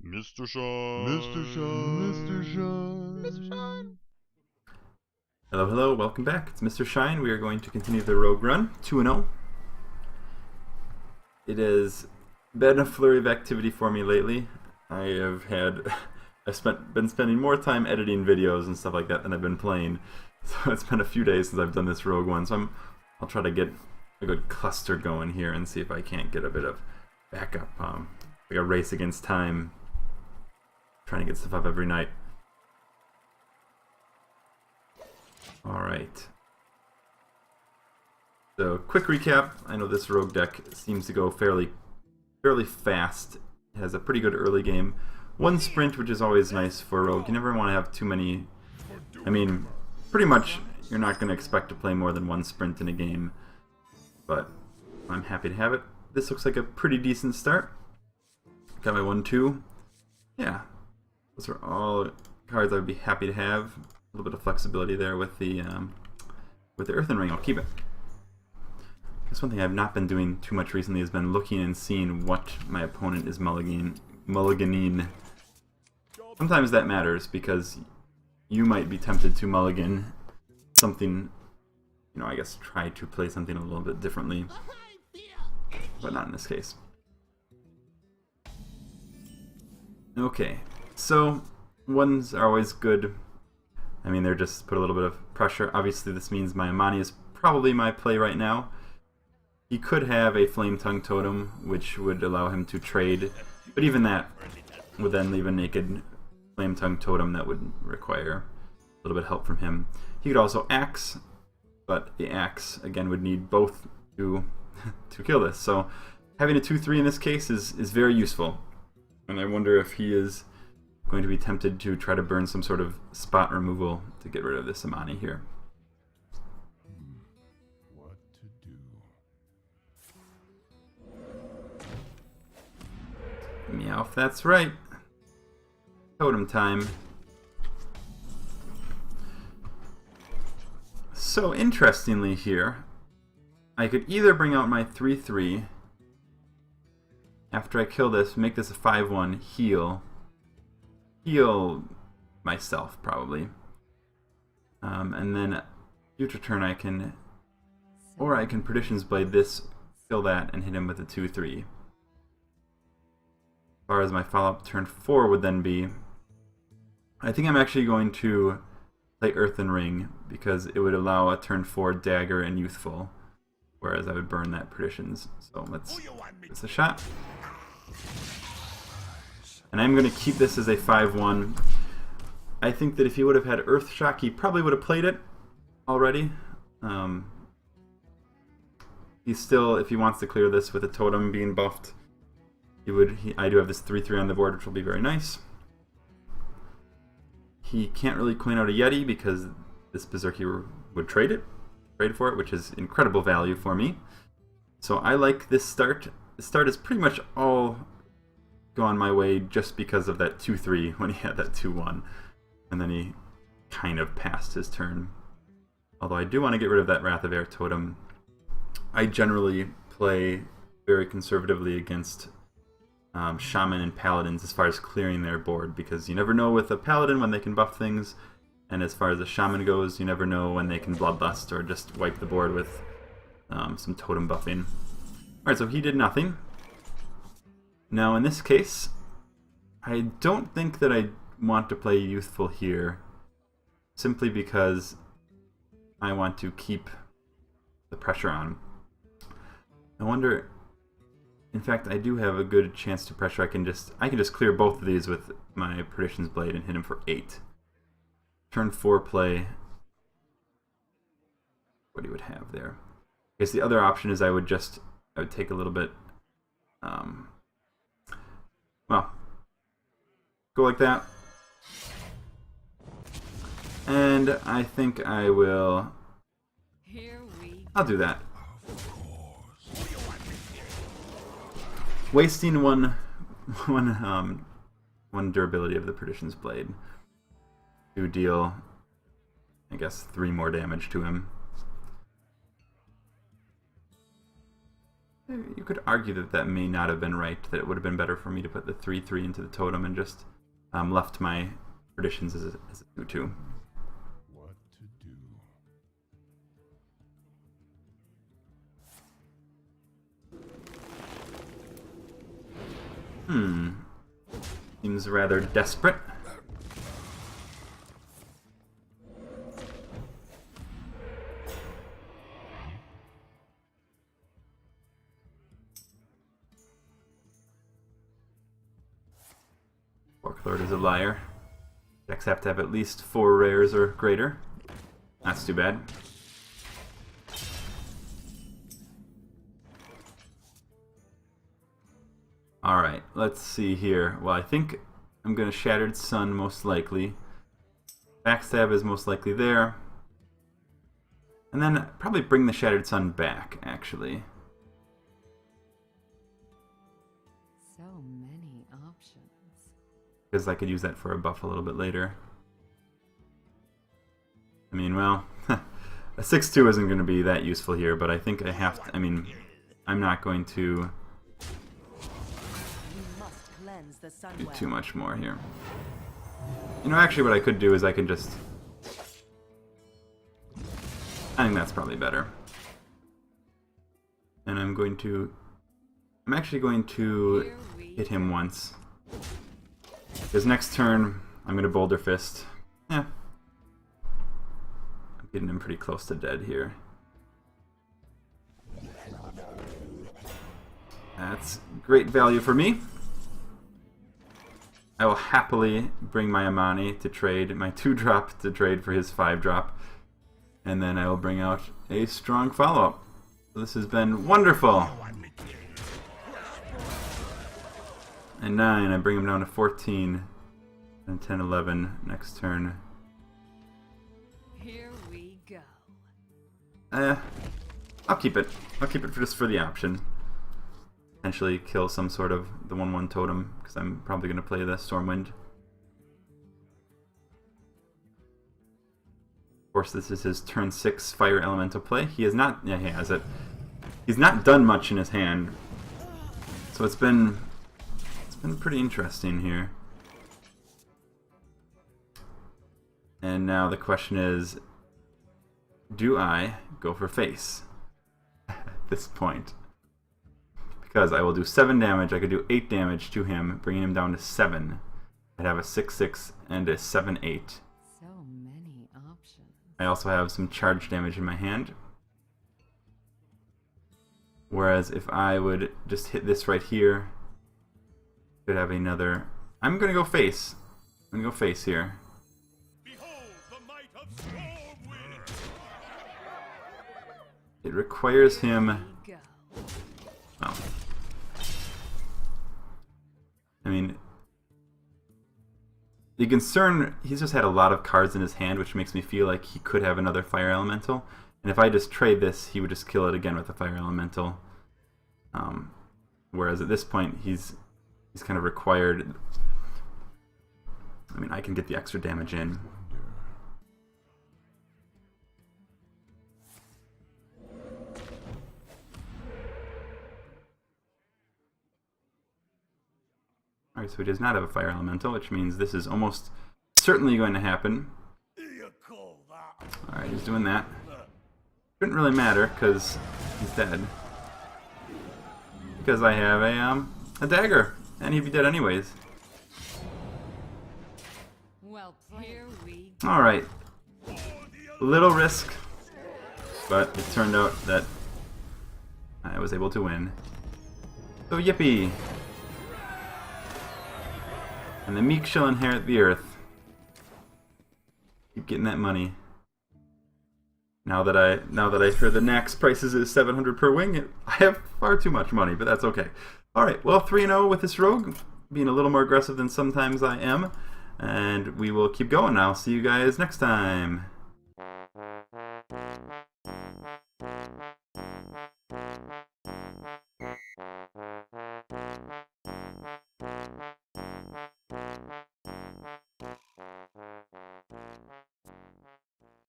MrShine. MrShine. Hello, hello, welcome back. It's MrShine. We are going to continue the rogue run, 2-0. It has been a flurry of activity for me lately. I've been spending more time editing videos and stuff like that than I've been playing. So it's been a few days since I've done this rogue one, so I'll try to get a good cluster going here and see if I can't get a bit of backup. Like a race against time. Trying to get stuff up every night. Alright. So, quick recap. I know this rogue deck seems to go fairly fast. It has a pretty good early game. One sprint, which is always nice for a rogue. You never want to have too many. I mean, pretty much you're not going to expect to play more than one sprint in a game. But I'm happy to have it. This looks like a pretty decent start. Got my 1-2. Yeah. Those are all cards I would be happy to have. A little bit of flexibility there with the Earthen Ring. I'll keep it. That's one thing I've not been doing too much recently, has been looking and seeing what my opponent is mulliganing. Sometimes that matters because you might be tempted to mulligan something, you know, I guess try to play something a little bit differently, but not in this case. Okay, so ones are always good. I mean, they're just put a little bit of pressure. Obviously, this means my Amani is probably my play right now. He could have a Flame Tongue Totem, which would allow him to trade, but even that would then leave a naked Flame Tongue Totem that would require a little bit of help from him. He could also Axe, but the Axe, again, would need both to kill this. So having a 2-3 in this case is very useful. And I wonder if he is going to be tempted to try to burn some sort of spot removal to get rid of this Amani here. What to do? Meowth, that's right. Totem time. So interestingly here, I could either bring out my 3-3 after I kill this, make this a 5-1, heal myself probably, and then future turn I can Perdition's Blade this, kill that, and hit him with a 2-3. As far as my follow-up turn 4 would then be, I think I'm actually going to play Earthen Ring because it would allow a turn 4 Dagger and Youthful, whereas I would burn that Perdition's. So let's give this a shot. And I'm going to keep this as a 5-1. I think that if he would have had Earth Shock, he probably would have played it already. He's still, if he wants to clear this with a totem being buffed, I do have this 3-3 on the board, which will be very nice. He can't really coin out a Yeti because this Berserker would trade for it, which is incredible value for me. So I like this start. The start is pretty much all gone my way just because of that 2-3 when he had that 2-1. And then he kind of passed his turn. Although I do want to get rid of that Wrath of Air totem. I generally play very conservatively against Shaman and Paladins as far as clearing their board, because you never know with a Paladin when they can buff things, and as far as a Shaman goes, you never know when they can Bloodlust or just wipe the board with some totem buffing. Alright, so he did nothing. Now in this case, I don't think that I want to play Youthful here, simply because I want to keep the pressure on. I wonder, in fact, I do have a good chance to pressure. I can just clear both of these with my Perdition's Blade and hit him for 8. Turn 4 play, what he would have there. I guess the other option is I would take a little bit, well, go like that. And I think I'll do that. Wasting one durability of the Perdition's Blade to deal, I guess, 3 more damage to him. you could argue that that may not have been right, that it would have been better for me to put the 3/3 into the totem and just left my traditions as a 2/2. What to do? Seems rather desperate. Lord is a liar. Decks have to have at least 4 rares or greater. That's too bad. Alright, let's see here. Well, I think I'm going to Shattered Sun most likely. Backstab is most likely there. And then probably bring the Shattered Sun back, actually. So many options. Because I could use that for a buff a little bit later. I mean, well, a 6/2 isn't going to be that useful here, but I think I have to, I mean, I'm not going to do too much more here. You know, actually what I could do is I can just, I think that's probably better. And I'm actually going to hit him once. Because next turn, I'm going to Boulder Fist. Yeah. I'm getting him pretty close to dead here. That's great value for me. I will happily bring my Amani to trade, my 2-drop to trade for his 5-drop. And then I will bring out a strong follow-up. So this has been wonderful. And 9, I bring him down to 14. And 10, 11 next turn. Here we go. I'll keep it. I'll keep it just for the option. Potentially kill some sort of the 1/1 totem, because I'm probably going to play the Stormwind. Of course, this is his turn 6 Fire Elemental play. He has not, yeah, he has it. He's not done much in his hand, so it's been pretty interesting here. And now the question is, do I go for face at this point? Because I will do 7 damage, I could do 8 damage to him, bringing him down to 7. I'd have a 6/6 and a 7/8. So many options. I also have some charge damage in my hand. Whereas if I would just hit this right here, could have another. I'm gonna go face. I'm gonna go face here. Behold the might of Stormwind! It requires him. Here we go. Well, I mean, the concern, he's just had a lot of cards in his hand, which makes me feel like he could have another Fire Elemental. And if I just trade this, he would just kill it again with a Fire Elemental. Whereas at this point, he's kind of required. I mean, I can get the extra damage in. Alright, so he does not have a Fire Elemental, which means this is almost certainly going to happen. Alright, he's doing that. Shouldn't really matter, because he's dead. Because I have a dagger, and he'd be dead anyways. Well, here we Alright. Little risk, but it turned out that I was able to win. So yippee! And the meek shall inherit the earth. Keep getting that money. Now that I heard the Nax prices is 700 per wing, I have far too much money, but that's okay. Alright, well, 3-0 with this rogue, being a little more aggressive than sometimes I am, and we will keep going. I'll see you guys next time.